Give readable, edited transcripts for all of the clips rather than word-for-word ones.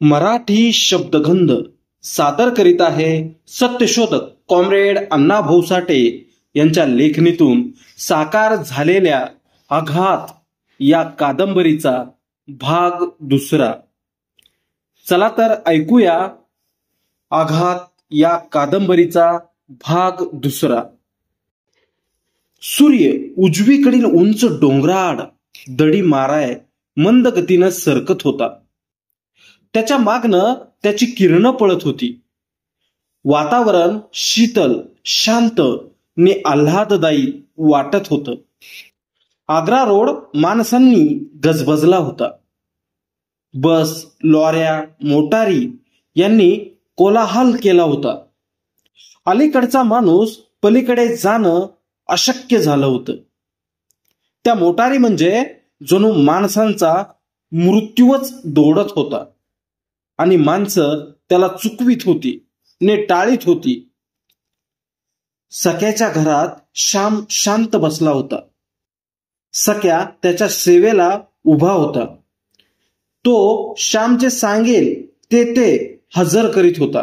मराठी शब्दगंध सादर करीत आहे सत्यशोधक कॉम्रेड अण्णाभाऊ साठे यांच्या लेखणीतून साकार झालेल्या आघात या कादंबरीचा भाग दुसरा। चला तर ऐकूया आघात या कादंबरीचा भाग दुसरा। सूर्य उजवीकडील उंच डोंगराआड दडी माराय मंद गतीनं सरकत होता। त्याच्या मागनं त्याची किरणं पळत होती। वातावरण शीतल, शांत ने आल्हाददायी वाटत होतं। आग्रा रोड माणसांनी गजबजला होता। बस, लॉऱ्या, मोटारी यांनी कोलाहल केला होता। अलीकडचा माणूस पलीकडे जाणं अशक्य झालं होतं। त्या मोटारी म्हणजे जणू माणसांचा मृत्यूच दौडत होता आणि माणसं त्याला चुकवीत होती ने टाळीत होती। सख्याच्या घरात श्याम शांत बसला होता। सख्या त्याच्या सेवेला उभा होता। तो श्याम जे सांगेल ते हजर करीत होता।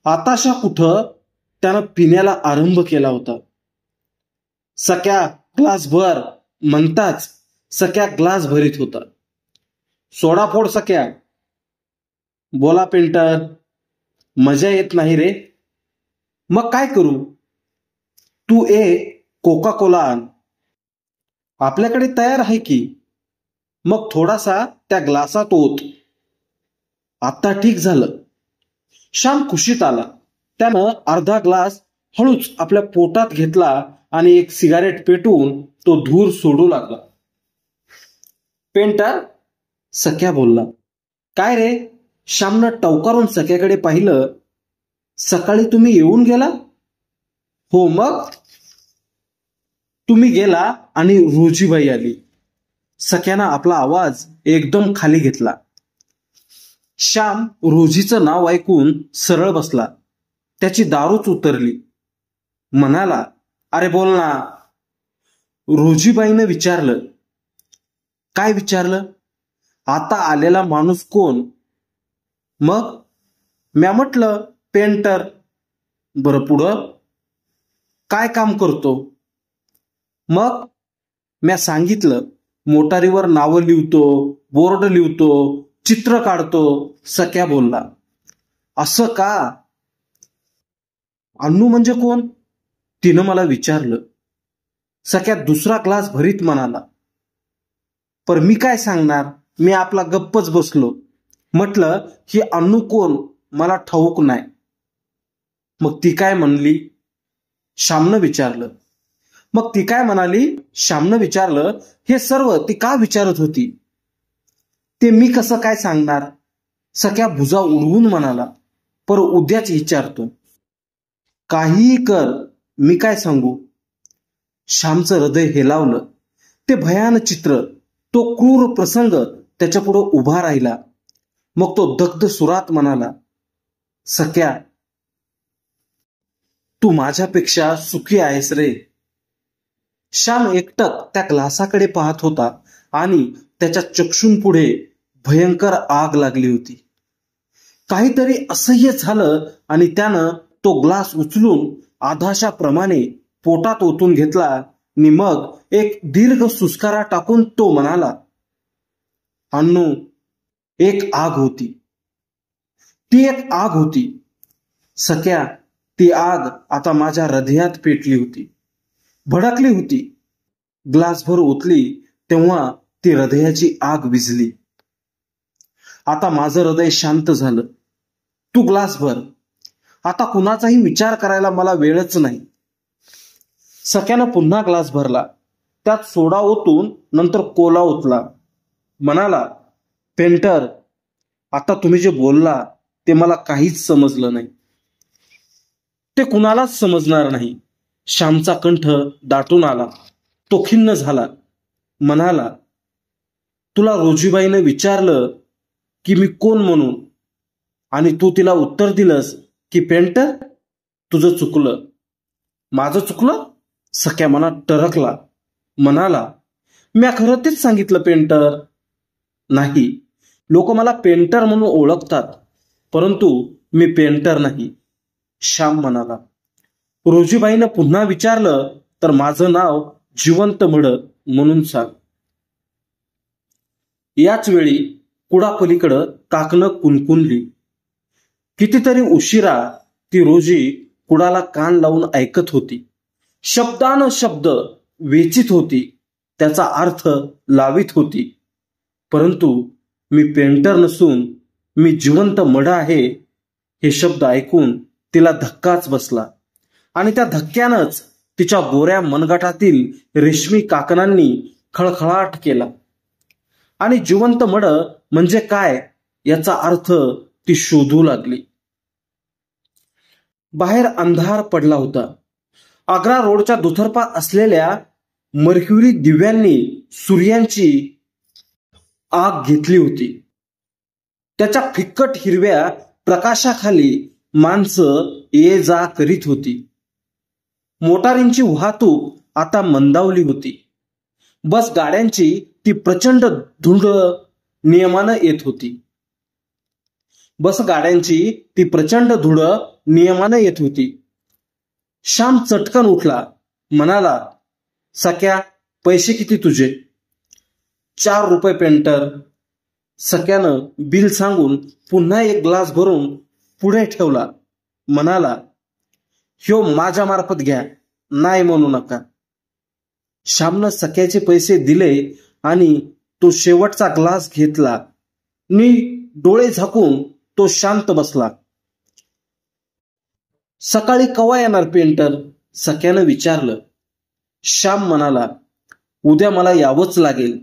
आताशा कुठं त्यानं पिण्याला आरंभ केला होता। सख्या ग्लास भर म्हणताच सख्या ग्लास भरीत होता। सोडा फोड सख्या। बोला पेंटर, मजा येत नाही रे। मग काय करू? तू एक कोका कोला आण। आपल्याकडे तयार आहे की। मग थोडासा त्या ग्लासात ओत। आता ठीक झालं। श्याम खुशीत आला। त्यानं अर्धा ग्लास हळूच आपल्या पोटात घेतला आणि एक सिगारेट पेटवून तो धूर सोडू लागला। पेंटर, सख्या बोलला। काय रे? श्यामनं टवकारून सख्याकडे पाहिलं। सकाळी तुम्ही येऊन गेला? हो मग? तुम्ही गेला आणि रोजीबाई आली। सख्यानं आपला आवाज एकदम खाली घेतला। श्याम रोजीचं नाव ऐकून सरळ बसला। त्याची दारूच उतरली। म्हणाला, अरे बोल ना। रोजीबाईनं विचारलं। काय विचारलं? आता आलेला माणूस कोण? मग म्या म्हटलं पेंटर। बरं पुढं? काय काम करतो? मग म्या सांगितलं मोटारीवर नावं लिहतो, बोर्ड लिहतो, चित्र काढतो। सख्या बोलला। असं का? अण्णू म्हणजे कोण? तिनं मला विचारलं। सख्या दुसरा ग्लास भरीत म्हणाला। पर मी काय सांगणार? मी आपला गप्पच बसलो। म्हटलं ही अण्णू कोण मला ठाऊक नाही। मग ती काय म्हणली? श्यामनं विचारलं। मग ती काय म्हणाली? श्यामनं विचारलं। हे सर्व ती का विचारत होती ते मी कसं काय सांगणार? सख्या भुजा उडवून म्हणाला। पर उद्याच विचारतो। काहीही कर, मी काय सांगू? श्यामचं हृदय हेलावलं। ते भयान चित्र, तो क्रूर प्रसंग त्याच्यापुढे उभा राहिला। मग तो दग्ध सुरात म्हणाला, सख्या, तू माझ्यापेक्षा सुखी आहेस रे। श्याम एकटक त्या ग्लासाकडे पाहत होता आणि त्याच्या चक्षुंपुढे भयंकर आग लागली होती। काहीतरी असह्य झालं आणि त्यानं तो ग्लास उचलून आधाशाप्रमाणे पोटात ओतून घेतला आणि मग एक दीर्घ सुस्कारा टाकून तो म्हणाला, अण्णू, एक आग होती। ती एक आग होती। सख्या, ती आग आता माझ्या हृदयात पेटली होती, भडकली होती। ग्लासभर ओतली तेव्हा ती हृदयाची आग विझली। आता माझं हृदय शांत झालं। तू ग्लास भर। आता कुणाचाही विचार करायला मला वेळच नाही। सख्यानं पुन्हा ग्लास भरला। त्यात सोडा ओतून नंतर कोला ओतला। म्हणाला, पेंटर, आता तुम्ही जे बोलला ते मला काहीच समजलं नाही। ते कुणालाच समजणार नाही। श्यामचा कंठ दाटून आला। तो खिन्न झाला। म्हणाला, तुला रोजीबाईनं विचारलं की मी कोण म्हणून आणि तू तिला उत्तर दिलंस की पेंटर? तुझं चुकलं। माझं चुकलं? सख्या मनात टरकला। म्हणाला, म्या खरं तेच सांगितलं पेंटर। नाही, लोक मला पेंटर म्हणून ओळखतात, परंतु मी पेंटर नाही, श्याम म्हणाला. रोजीबाईनं पुन्हा विचारलं, तर माझं नाव जिवंत मड म्हणून सांग. याच वेळी कुडापलीकडं काकणं कुणकुणली. कितीतरी उशिरा ती रोजी कुडाला कान लावून ऐकत होती. शब्दानं शब्द वेचित होती, त्याचा अर्थ लावित होती. परंतु मी पेंटर नसून मी जिवंत मड आहे हे शब्द ऐकून तिला धक्काच बसला आणि त्या धक्क्यानंच तिच्या गोऱ्या मनगटातील रेशमी काकणांनी खळखळाट केला आणि जिवंत मड म्हणजे काय याचा अर्थ ती शोधू लागली. बाहेर अंधार पडला होता. आग्रा रोडच्या दुतर्फा असलेल्या मर्क्युरी दिव्यांनी सूर्यांची आग घेतली होती. त्याच्या फिक्कट हिरव्या प्रकाशाखाली माणसं ये जा करीत होती. मोटारींची वाहतूक आता मंदावली होती. बस गाड्यांची ती प्रचंड धुंड नियमानं येत होती. श्याम चटकन उठला, म्हणाला, सख्या, पैसे किती तुझे? 4 रुपये पेंटर. सख्यानं बिल सांगून पुन्हा एक ग्लास भरून पुढे ठेवला. म्हणाला, ह्यो माझ्या मार्फत घ्या, नाही म्हणू नका. श्यामनं सख्याचे पैसे दिले आणि तो शेवटचा ग्लास घेतला. डोळे झाकून तो शांत बसला. सकाळी कवा येणार पेंटर? सख्यानं विचारलं. श्याम म्हणाला, उद्या मला यावंच लागेल,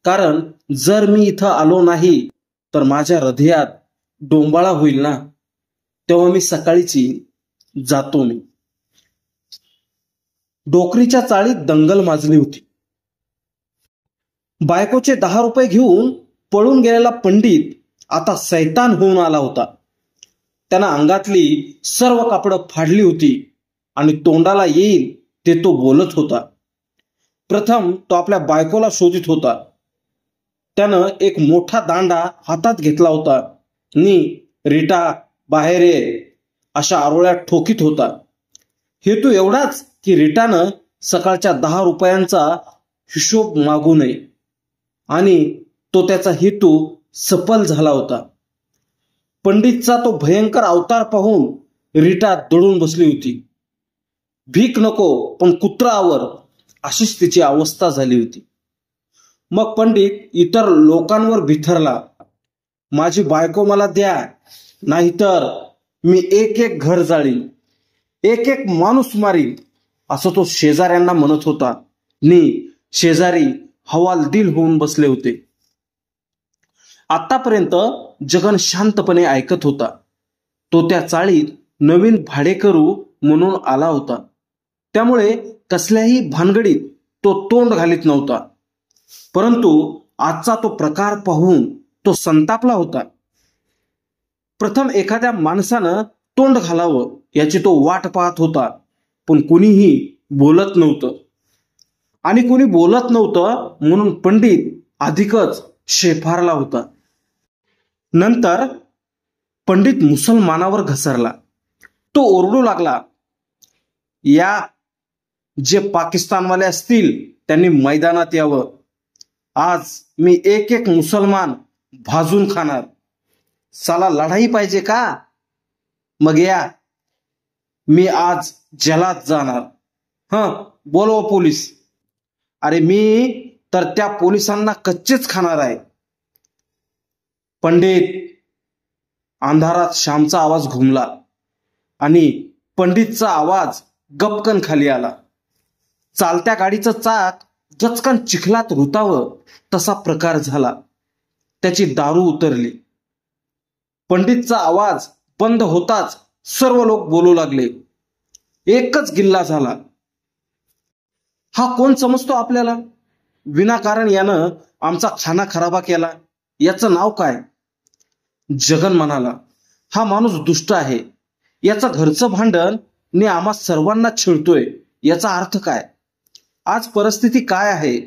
कारण जर मी इथं आलो नाही तर माझ्या हृदयात डोंबाळा होईल ना, तेव्हा मी सकाळीच येईन. जातो मी. डोकरीच्या चाळीत दंगल माजली होती. बायकोचे 10 रुपये घेऊन पळून गेलेला पंडित आता सैतान होऊन आला होता. त्यानं अंगातली सर्व कापडं फाडली होती आणि तोंडाला येईल ते तो बोलत होता. प्रथम तो आपल्या बायकोला शोधित होता. त्यानं एक मोठा दांडा हातात घेतला होता आणि रीटा बाहेर ये अशा आरोळ्यात ठोकीत होता. हेतू एवढाच की रीटानं सकाळच्या 10 रुपयांचा हिशोब मागू नये, आणि तो त्याचा हेतू सफल झाला होता. पंडितचा तो भयंकर अवतार पाहून रीटा दडून बसली होती. भीक नको पण कुत्रा आवर अशीच तिची अवस्था झाली होती. मग पंडित इतर लोकांवर बिथरला. माझी बायको मला द्या, नाहीतर मी एक एक घर जाळीन, एक एक माणूस मारीन असं तो शेजाऱ्यांना म्हणत होता. शेजारी हवालदिल होऊन बसले होते. आतापर्यंत जगन शांतपणे ऐकत होता. तो त्या चाळीत नवीन भाडेकरू म्हणून आला होता, त्यामुळे कसल्याही भानगडीत तो तोंड घालीत नव्हता. परंतु आजचा तो प्रकार पाहून तो संतापला होता. प्रथम एखाद्या माणसानं तोंड घालावं याची तो वाट पाहत होता, पण कुणीही बोलत नव्हतं. आणि कुणी बोलत नव्हतं म्हणून पंडित अधिकच शेफारला होता. नंतर पंडित मुसलमानावर घसरला. तो ओरडू लागला, या जे पाकिस्तानवाले असतील त्यांनी मैदानात यावं. आज मी एक एक मुसलमान भाजून खाणार. साला लढाई पाहिजे का? मग या, मी आज जलात जाणार. बोलवा पोलीस. अरे मी तर त्या पोलिसांना कच्चेच खाणार आहे. पंडित. अंधारात श्यामचा आवाज घुमला आणि पंडितचा आवाज गपकन खाली आला. चालत्या गाडीचं चाक गचकन चिखलात रुतावं तसा प्रकार झाला. त्याची दारू उतरली. पंडितचा आवाज बंद होताच सर्व लोक बोलू लागले. एकच गिल्ला झाला. हा कोण समजतो आपल्याला? विनाकारण यानं आमचा खाना खराबा केला. याचं नाव काय? जगन म्हणाला, हा माणूस दुष्ट आहे. याचं घरचं भांडण ने आम्हा सर्वांना छळतोय. याचा अर्थ काय? आज परिस्थिती काय आहे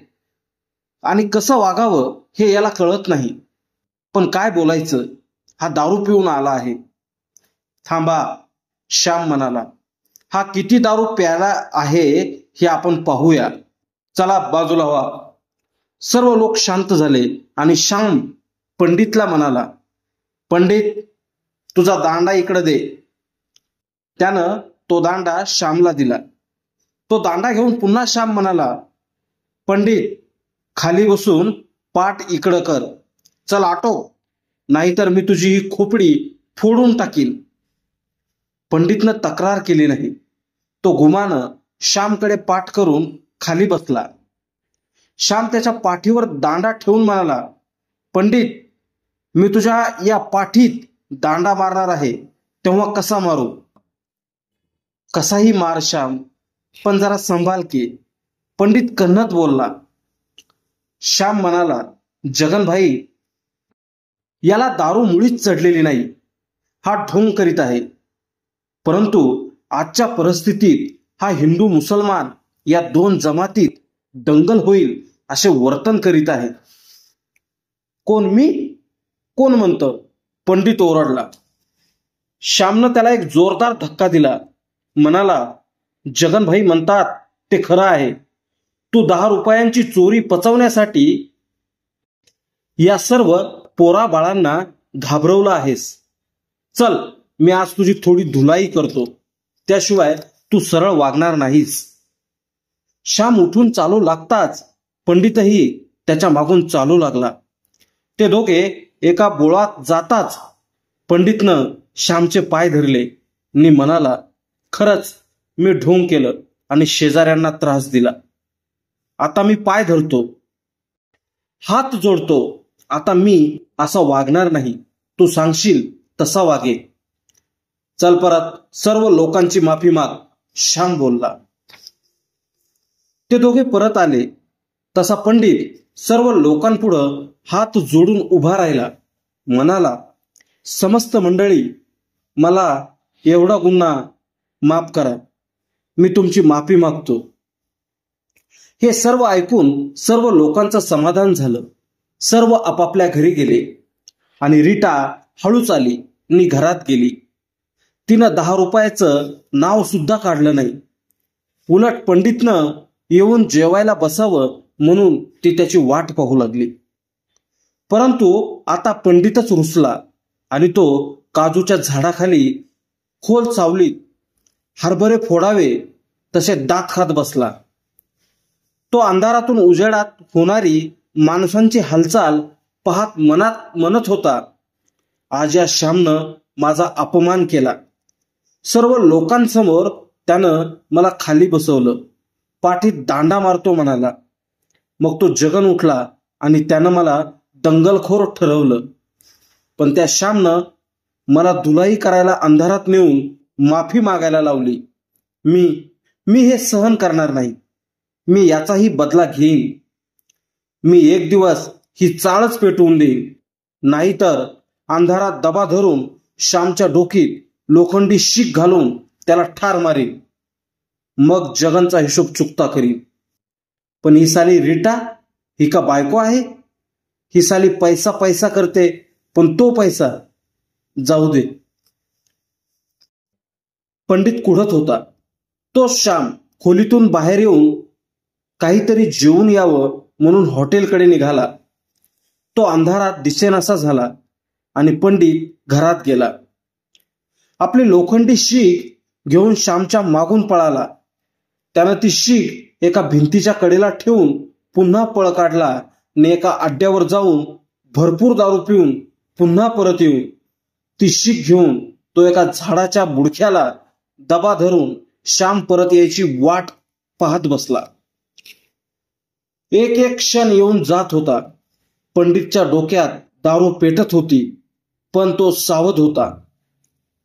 आणि कसं वागावं हे याला कळत नाही. पण काय बोलायचं, हा दारू पिऊन आला आहे. थांबा, श्याम म्हणाला. हा किती दारू प्यायला आहे हे आपण पाहूया. चला बाजूला व्हा. सर्व लोक शांत झाले आणि श्याम पंडितला म्हणाला, पंडित, तुझा दांडा इकडे दे. त्यानं तो दांडा श्यामला दिला. तो दांडा घेऊन पुन्हा श्याम म्हणाला, पंडित, खाली बसून पाठ इकडं कर. चल आटो, नाहीतर मी तुझी ही खोपडी फोडून टाकीन. पंडितनं तक्रार केली नाही. तो गुमानं श्यामकडे पाठ करून खाली बसला. श्याम त्याच्या पाठीवर दांडा ठेवून म्हणाला, पंडित, मी तुझ्या या पाठीत दांडा मारणार आहे, तेव्हा कसा मारू? कसाही मार श्याम, पण जरा संभाल की, पंडित कन्नत बोलला. श्याम म्हणाला, जगनभाई, याला दारू मुळीच चढलेली नाही. हा ढोंग करीत आहे. परंतु आजच्या परिस्थितीत हा हिंदू मुसलमान या दोन जमातीत दंगल होईल असे वर्तन करीत आहे. कोण मी? कोण म्हणतं? पंडित ओरडला. श्यामनं त्याला एक जोरदार धक्का दिला. म्हणाला, जगनभाई म्हणतात ते खरं आहे. तू 10 रुपयांची चोरी पचवण्यासाठी या सर्व पोरा बाळांना घाबरवलं आहेस. चल, मी आज तुझी थोडी धुलाई करतो, त्याशिवाय तू सरळ वागणार नाहीस. श्याम उठून चालू लागताच पंडितही त्याच्या मागून चालू लागला. ते दोघे एका बोळात जाताच पंडितनं श्यामचे पाय धरले आणि म्हणाला, खरंच मी ढोंग केलं आणि शेजाऱ्यांना त्रास दिला. आता मी पाय धरतो, हात जोडतो. आता मी असं वागणार नाही. तू सांगशील तसा वागे. चल परत, सर्व लोकांची माफी माग, श्याम बोलला. ते दोघे परत आले. तसा पंडित सर्व लोकांपुढं हात जोडून उभा राहिला. म्हणाला, समस्त मंडळी, मला एवढा गुन्हा माफ करा. मी तुमची माफी मागतो. हे सर्व ऐकून सर्व लोकांचं समाधान झालं. सर्व आपापल्या घरी गेले आणि रीटा हळूच आली आणि घरात गेली. तिनं 10 रुपयाचं नाव सुद्धा काढलं नाही. उलट पंडितनं येऊन जेवायला बसावं म्हणून ती त्याची वाट पाहू लागली. परंतु आता पंडितच रुसला आणि तो काजूच्या झाडाखाली खोल सावलीत हरभरे फोडावे तसे दात खात बसला. तो अंधारातून उजेडात होणारी माणसांची हालचाल पाहत मनात म्हणत होता, आज या श्यामनं माझा अपमान केला. सर्व लोकांसमोर त्यानं मला खाली बसवलं, पाठीत दांडा मारतो म्हणाला. मग तो जगन उठला आणि त्यानं मला दंगलखोर ठरवलं. पण त्या श्यामनं मला धुलाई करायला अंधारात नेऊन माफी मागायला लावली. मी हे सहन करणार नाही. मी याचाही बदला घेईन. मी एक दिवस ही चाळच पेटवून देईन, नाहीतर अंधारात दबा धरून श्यामच्या डोकीत लोखंडी शीख घालून त्याला ठार मारीन. मग जगनचा हिशोब चुकता करीन. पण ही साली रीटा ही का बायको आहे? ही साली पैसा पैसा करते, पण तो पैसा जाऊ दे. पंडित कुढत होता. तो श्याम खोलीतून बाहेर येऊन काहीतरी जेवून यावं म्हणून हॉटेलकडे निघाला. तो अंधारात दिसेनासा झाला आणि पंडित घरात गेला. आपली लोखंडी शीख घेऊन श्यामच्या मागून पळाला. त्यानं ती शीख एका भिंतीच्या कडेला ठेवून पुन्हा पळ काढला आणि एका अड्ड्यावर जाऊन भरपूर दारू पिऊन पुन्हा परत येऊन ती शीख घेऊन तो एका झाडाच्या बुडख्याला दबा धरून श्याम परत यायची वाट पाहत बसला. एक एक क्षण येऊन जात होता. पंडितच्या डोक्यात दारू पेटत होती, पण तो सावध होता.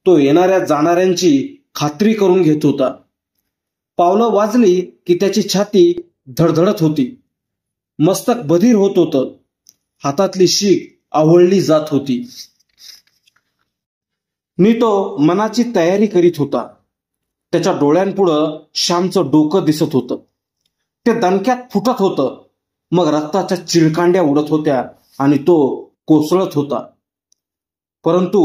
तो येणाऱ्या जाणाऱ्यांची खात्री करून घेत होता. पावलं वाजली की त्याची छाती धडधडत होती. मस्तक बधीर होत होतं. हातातली शीख आवळली जात होती. नि तो मनाची तयारी करीत होता. त्याच्या डोळ्यांपुढं श्यामचं डोकं दिसत होतं. ते दणक्यात फुटत होतं. मग रक्ताच्या चिळकांड्या उडत होत्या आणि तो कोसळत होता. परंतु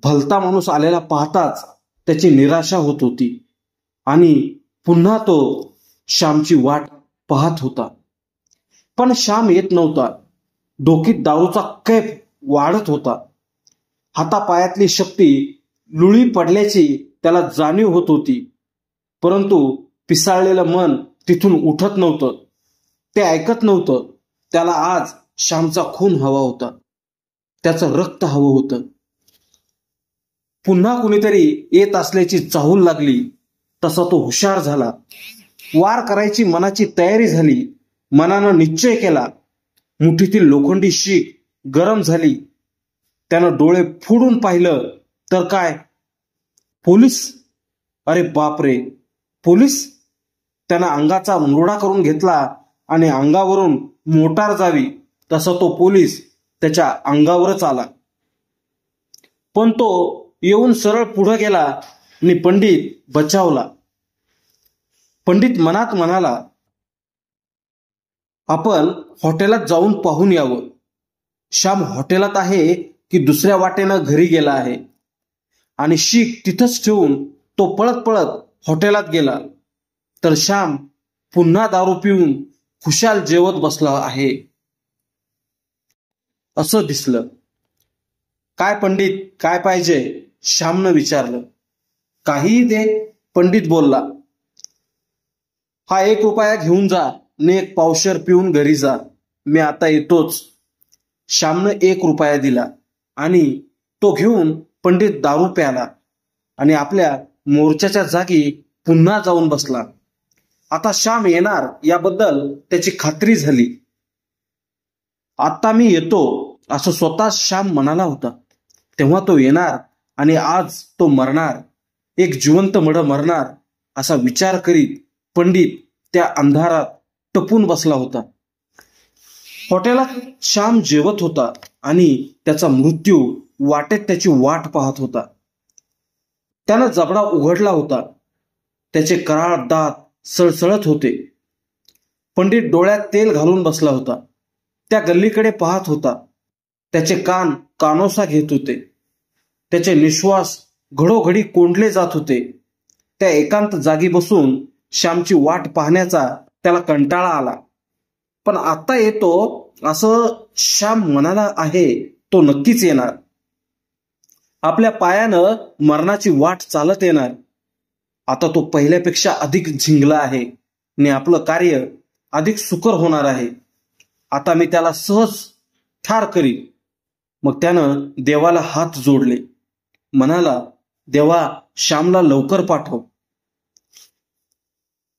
भलता माणूस आलेला पाहताच त्याची निराशा होत होती आणि पुन्हा तो श्यामची वाट पाहत होता. पण श्याम येत नव्हता. डोकीत दारूचा कैफ वाढत होता. हातापायातली शक्ती लुळी पडल्याची त्याला जाणीव होत होती. परंतु पिसाळलेलं मन तिथून उठत नव्हतं. ते ऐकत नव्हतं. त्याला आज श्यामचा खून हवा होता. त्याचं रक्त हवं होतं. पुन्हा कुणीतरी येत असल्याची चाहूल लागली तसा तो हुशार झाला. वार करायची मनाची तयारी झाली. मनानं निश्चय केला. मुठीतील लोखंडी शीख गरम झाली. त्यानं डोळे फोडून पाहिलं तर काय, पोलीस! अरे बापरे, पोलीस! त्यानं अंगाचा मुरडा करून घेतला आणि अंगावरून मोटार जावी तसा तो पोलीस त्याच्या अंगावरच आला. पण तो येऊन सरळ पुढे गेला आणि पंडित बचावला. पंडित मनात म्हणाला, आपण हॉटेलात जाऊन पाहून यावं. श्याम हॉटेलात आहे की दुसऱ्या वाटेनं घरी गेला आहे. आणि शीख तिथंच ठेवून तो पळत पळत हॉटेलात गेला तर श्याम पुन्हा दारू पिऊन खुशाल जेवत बसला आहे असं दिसलं. काय पंडित, काय पाहिजे? श्यामनं विचारलं. काहीही दे, पंडित बोलला. हा 1 रुपया घेऊन जा आणि 1 पावशेर पिऊन घरी जा. मी आता येतोच. श्यामनं 1 रुपया दिला आणि तो घेऊन पंडित दारू प्याला आणि आपल्या मोर्चाच्या जागी पुन्हा जाऊन बसला. आता श्याम येणार याबद्दल त्याची खात्री झाली. आता मी येतो असं स्वतः श्याम म्हणाला होता. तेव्हा तो येणार आणि आज तो मरणार. एक जिवंत मड मरणार असा विचार करीत पंडित त्या अंधारात टपून बसला होता. हॉटेलात श्याम जेवत होता आणि त्याचा मृत्यू वाटेत त्याची वाट पाहत होता. त्यानं जबडा उघडला होता. त्याचे कराळ दात सळसळत होते. पंडित डोळ्यात तेल घालून बसला होता. त्या गल्लीकडे पाहत होता. त्याचे कान कानोसा घेत होते. त्याचे निश्वास घडोघडी कोंडले जात होते. त्या एकांत जागी बसून श्यामची वाट पाहण्याचा त्याला कंटाळा आला. पण आता येतो असं श्याम म्हणाला आहे तो नक्कीच येणार. आपल्या पायानं मरणाची वाट चालत येणार. आता तो पहिल्यापेक्षा अधिक झिंगला आहे आणि आपलं कार्य अधिक सुकर होणार आहे. आता मी त्याला सहज ठार करीन. मग त्यानं देवाला हात जोडले. म्हणाला, देवा, श्यामला लवकर पाठव.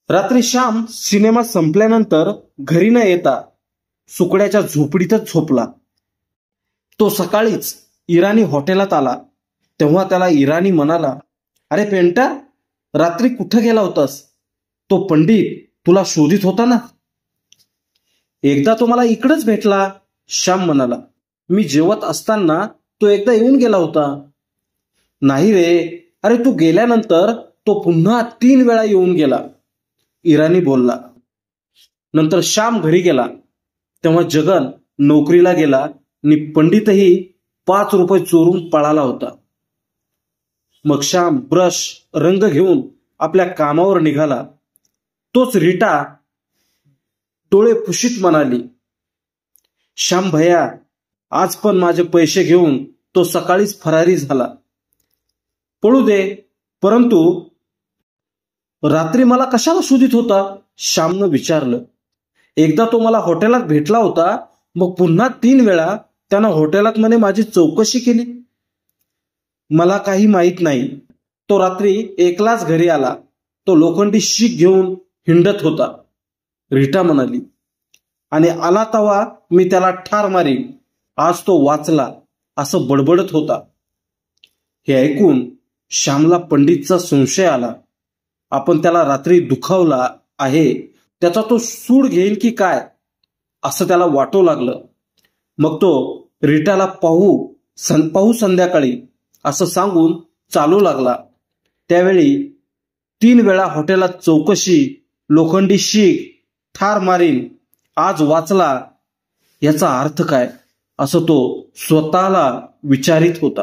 रात्री श्याम सिनेमा संपल्यानंतर घरी न येता सुकड्याच्या झोपडीतच झोपला. तो सकाळीच इराणी हॉटेलात आला. तेव्हा त्याला इराणी म्हणाला, अरे पेंटर, रात्री कुठं गेला होतास? तो पंडित तुला शोधित होता ना. एकदा तो मला इकडंच भेटला, श्याम म्हणाला. मी जेवत असताना तो एकदा येऊन गेला होता. नाही रे, अरे तू गेल्यानंतर तो पुन्हा 3 वेळा येऊन गेला, इराणी बोलला. नंतर श्याम घरी गेला. तेव्हा जगन नोकरीला गेला आणि पंडितही 5 रुपये चोरून पळाला होता. मग श्याम ब्रश रंग घेऊन आपल्या कामावर निघाला. तोच रीटा डोळे पुशीत म्हणाली, श्याम भैया, आज पण माझे पैसे घेऊन तो सकाळीच फरारी झाला. पळू दे, परंतु रात्री मला कशाला शोधित होता? श्यामनं विचारलं. एकदा तो मला हॉटेलात भेटला होता, मग पुन्हा 3 वेळा त्यानं हॉटेलात म्हणे माझी चौकशी केली. मला काही माहीत नाही. तो रात्री एकलाच घरी आला. तो लोखंडी शीख घेऊन हिंडत होता, रीटा म्हणाली. आणि आला तवा मी त्याला ठार मारीन. आज तो वाचला असं बडबडत होता. हे ऐकून श्यामला पंडितचा संशय आला. आपण त्याला रात्री दुखावला आहे, त्याचा तो सूड घेईल की काय असं त्याला वाटू लागलं. मग तो रीटाला पाहू संध्याकाळी असं सांगून चालू लागला. त्यावेळी 3 वेळा हॉटेलात चौकशी, लोखंडी शीख, ठार मारीन, आज वाचला, याचा अर्थ काय? असं तो स्वतःला विचारित होता.